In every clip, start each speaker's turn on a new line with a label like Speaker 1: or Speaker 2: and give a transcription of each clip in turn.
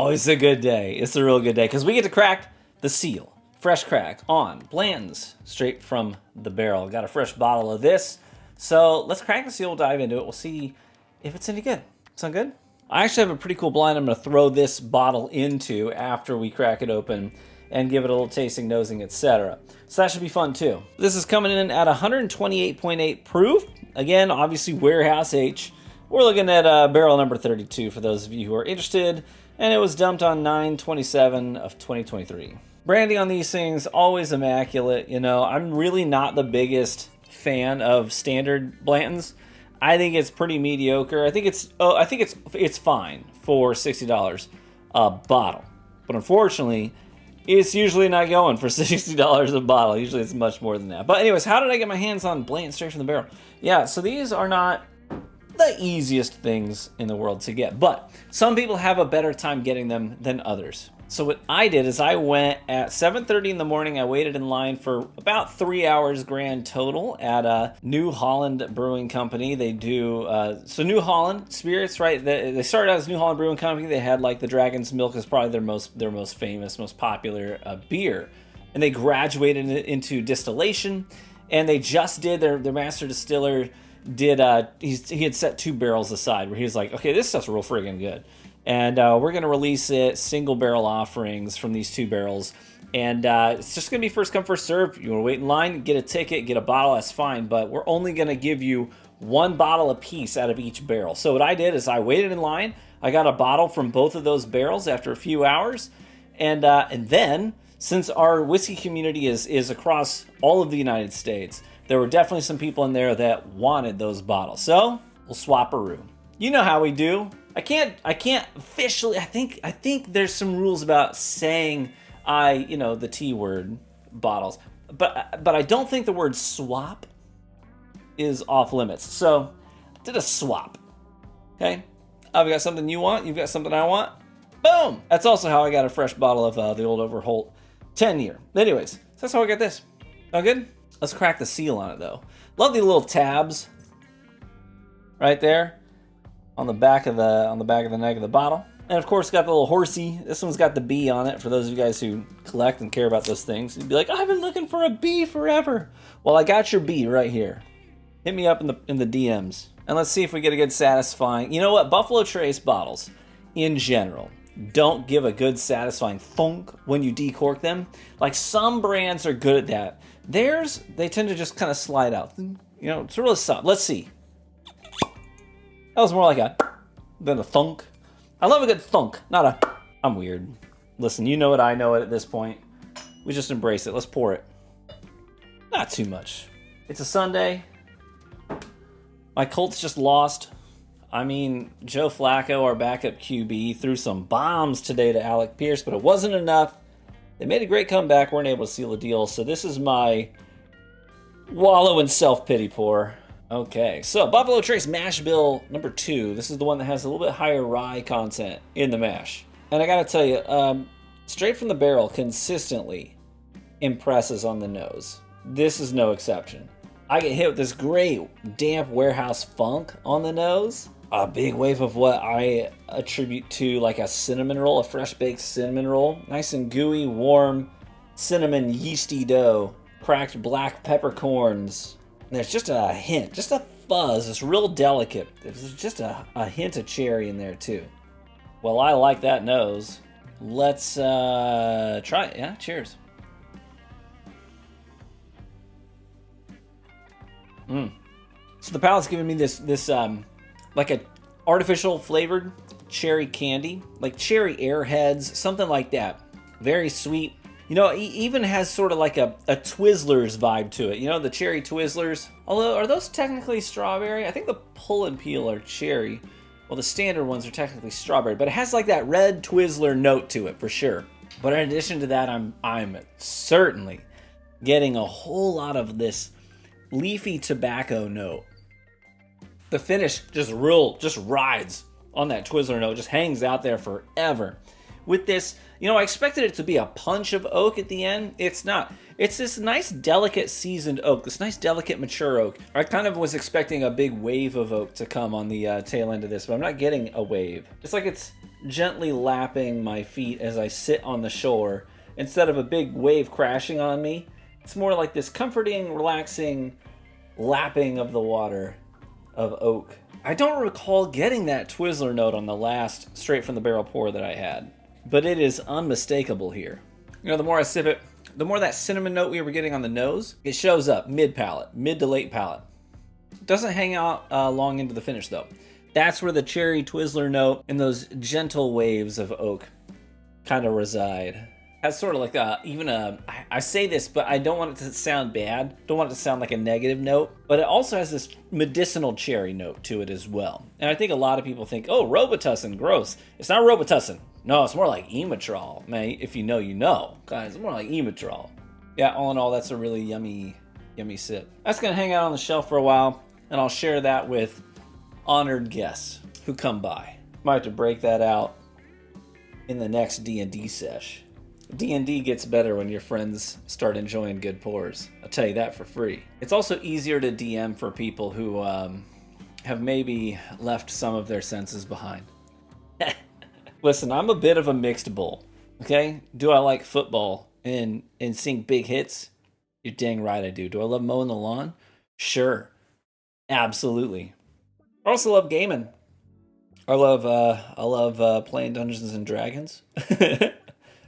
Speaker 1: Oh, it's a good day. It's a real good day because we get to crack the seal. Fresh crack on Blanton's, straight from the barrel. Got a fresh bottle of this. So let's crack the seal, we'll dive into it. We'll see if it's any good. Sound good? I actually have a pretty cool blind I'm going to throw this bottle into after we crack it open and give it a little tasting, nosing, etc. So that should be fun too. This is coming in at 128.8 proof. Again, obviously warehouse H. We're looking at barrel number 32 for those of you who are interested. And it was dumped on 9/27 of 2023. Branding on these things, always immaculate. You know, I'm really not the biggest fan of standard Blantons. I think it's pretty mediocre. I think it's fine for $60 a bottle. But unfortunately, it's usually not going for $60 a bottle. Usually it's much more than that. But anyways, how did I get my hands on Blanton straight from the barrel? Yeah, so these are not the easiest things in the world to get, but some people have a better time getting them than others. So what I did is I went at 7:30 in the morning. I waited in line for about 3 hours grand total at New Holland Brewing Company. They do, so New Holland Spirits, right? They started out as New Holland Brewing Company. They had like the Dragon's Milk is probably their most famous, most popular beer. And they graduated into distillation, and they just did, their master distiller did, he had set 2 barrels aside where he was like, okay, this stuff's real friggin' good. And we're going to release it, single barrel offerings from these 2 barrels. And it's just going to be first come, first serve. You want to wait in line, get a ticket, get a bottle, that's fine. But we're only going to give you 1 bottle a piece out of each barrel. So what I did is I waited in line. I got a bottle from both of those barrels after a few hours. And then, since our whiskey community is across all of the United States, there were definitely some people in there that wanted those bottles. So we'll swap-a-roo. You know how we do. I can't officially, I think there's some rules about saying the T word bottles. But I don't think the word swap is off limits. So I did a swap. Okay? I've got something you want, you've got something I want. Boom! That's also how I got a fresh bottle of the old Overholt 10-year. Anyways, so that's how I got this. All good? Let's crack the seal on it though. Love the little tabs right there on the back of the neck of the bottle. And of course, got the little horsey. This one's got the bee on it for those of you guys who collect and care about those things. You'd be like, I've been looking for a bee forever. Well, I got your bee right here. Hit me up in the DMs. And let's see if we get a good satisfying. You know what? Buffalo Trace bottles, in general, don't give a good satisfying thunk when you decork them. Like some brands are good at that. Theirs, they tend to just kind of slide out. You know, it's really soft. Let's see. That was more like than a thunk. I love a good thunk, not a, I'm weird. Listen, you know it, I know it at this point. We just embrace it. Let's pour it. Not too much. It's a Sunday. My Colts just lost. I mean, Joe Flacco, our backup QB, threw some bombs today to Alec Pierce, but it wasn't enough. They made a great comeback, weren't able to seal the deal. So this is my wallow in self-pity pour. Okay, so Buffalo Trace Mash Bill number 2. This is the one that has a little bit higher rye content in the mash. And I gotta tell you, straight from the barrel consistently impresses on the nose. This is no exception. I get hit with this great damp warehouse funk on the nose. A big wave of what I attribute to like a cinnamon roll, a fresh baked cinnamon roll. Nice and gooey, warm, cinnamon yeasty dough. Cracked black peppercorns. And there's just a hint, just a fuzz. It's real delicate. There's just a hint of cherry in there too. Well, I like that nose. Let's try it. Yeah, cheers. So the palate's giving me this like a artificial flavored cherry candy, like cherry airheads, something like that. Very sweet. You know, it even has sort of like a Twizzlers vibe to it. You know, the cherry Twizzlers. Although, are those technically strawberry? I think the pull and peel are cherry. Well, the standard ones are technically strawberry, but it has like that red Twizzler note to it for sure. But in addition to that, I'm certainly getting a whole lot of this leafy tobacco note. The finish just rides on that Twizzler note, just hangs out there forever. With this, you know, I expected it to be a punch of oak at the end. It's not. It's this nice, delicate, seasoned oak, this nice, delicate, mature oak. I kind of was expecting a big wave of oak to come on the tail end of this, but I'm not getting a wave. It's like it's gently lapping my feet as I sit on the shore. Instead of a big wave crashing on me, it's more like this comforting, relaxing lapping of the water of oak. I don't recall getting that Twizzler note on the last straight from the barrel pour that I had, but it is unmistakable here. You know, the more I sip it, the more that cinnamon note we were getting on the nose, it shows up mid-palate, mid to late palate. It doesn't hang out long into the finish though. That's where the cherry Twizzler note and those gentle waves of oak kind of reside. That's sort of like I say this, but I don't want it to sound bad. Don't want it to sound like a negative note, but it also has this medicinal cherry note to it as well. And I think a lot of people think, oh, Robitussin, gross. It's not Robitussin. No, it's more like Emetrol. Man, if you know, you know. Guys, it's more like Emetrol. Yeah, all in all, that's a really yummy, yummy sip. That's gonna hang out on the shelf for a while, and I'll share that with honored guests who come by. Might have to break that out in the next D&D sesh. D&D gets better when your friends start enjoying good pours. I'll tell you that for free. It's also easier to DM for people who have maybe left some of their senses behind. Listen, I'm a bit of a mixed bull, okay? Do I like football and seeing big hits? You're dang right I do. Do I love mowing the lawn? Sure. Absolutely. I also love gaming. I love playing Dungeons and Dragons.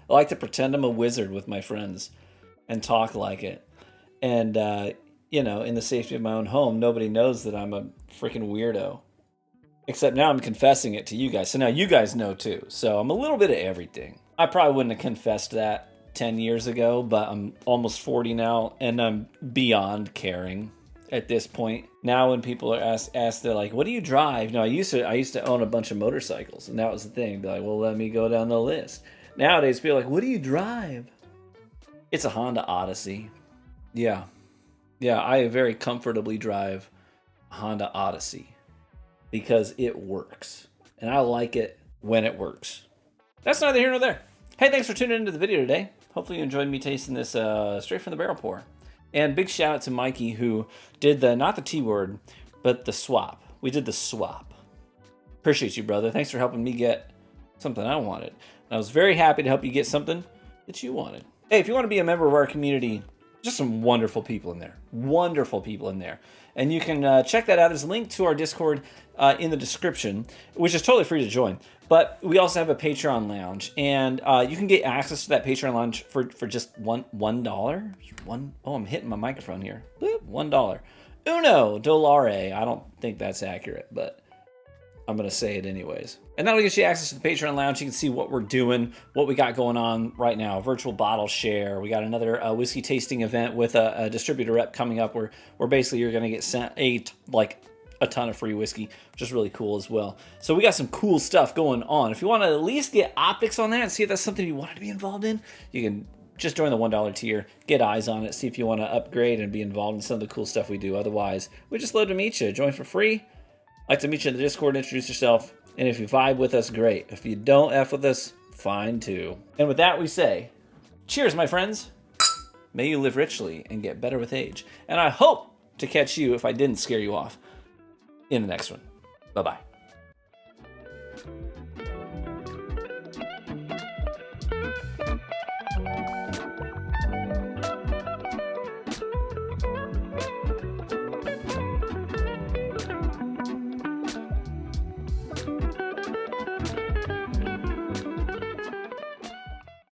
Speaker 1: I like to pretend I'm a wizard with my friends and talk like it. And, you know, in the safety of my own home, nobody knows that I'm a freaking weirdo. Except now I'm confessing it to you guys. So now you guys know too. So I'm a little bit of everything. I probably wouldn't have confessed that 10 years ago, but I'm almost 40 now and I'm beyond caring at this point. Now when people are asked, they're like, what do you drive? No, I used to own a bunch of motorcycles, and that was the thing. They're like, well, let me go down the list. Nowadays, people are like, what do you drive? It's a Honda Odyssey. Yeah, I very comfortably drive a Honda Odyssey because it works, and I like it when it works. That's neither here nor there. Hey, thanks for tuning into the video today. Hopefully you enjoyed me tasting this straight from the barrel pour. And big shout out to Mikey who did not the T word, but the swap. We did the swap. Appreciate you, brother. Thanks for helping me get something I wanted. And I was very happy to help you get something that you wanted. Hey, if you want to be a member of our community, just some wonderful people in there. Wonderful people in there. And you can check that out. There's a link to our Discord in the description, which is totally free to join. But we also have a Patreon lounge, and you can get access to that Patreon lounge for just $1. Oh, I'm hitting my microphone here. Boop, $1. $1. I don't think that's accurate, but I'm going to say it anyways. And that'll get you access to the Patreon lounge. You can see what we're doing, what we got going on right now. Virtual bottle share. We got another whiskey tasting event with a distributor rep coming up where basically you're going to get sent a ton of free whiskey, which is really cool as well. So we got some cool stuff going on. If you want to at least get optics on that and see if that's something you want to be involved in, you can just join the $1 tier, get eyes on it, see if you want to upgrade and be involved in some of the cool stuff we do. Otherwise, we just love to meet you. Join for free. Like to meet you in the Discord, introduce yourself, and if you vibe with us, great. If you don't F with us, fine too. And with that, we say, cheers, my friends. May you live richly and get better with age. And I hope to catch you, if I didn't scare you off, in the next one. Bye-bye.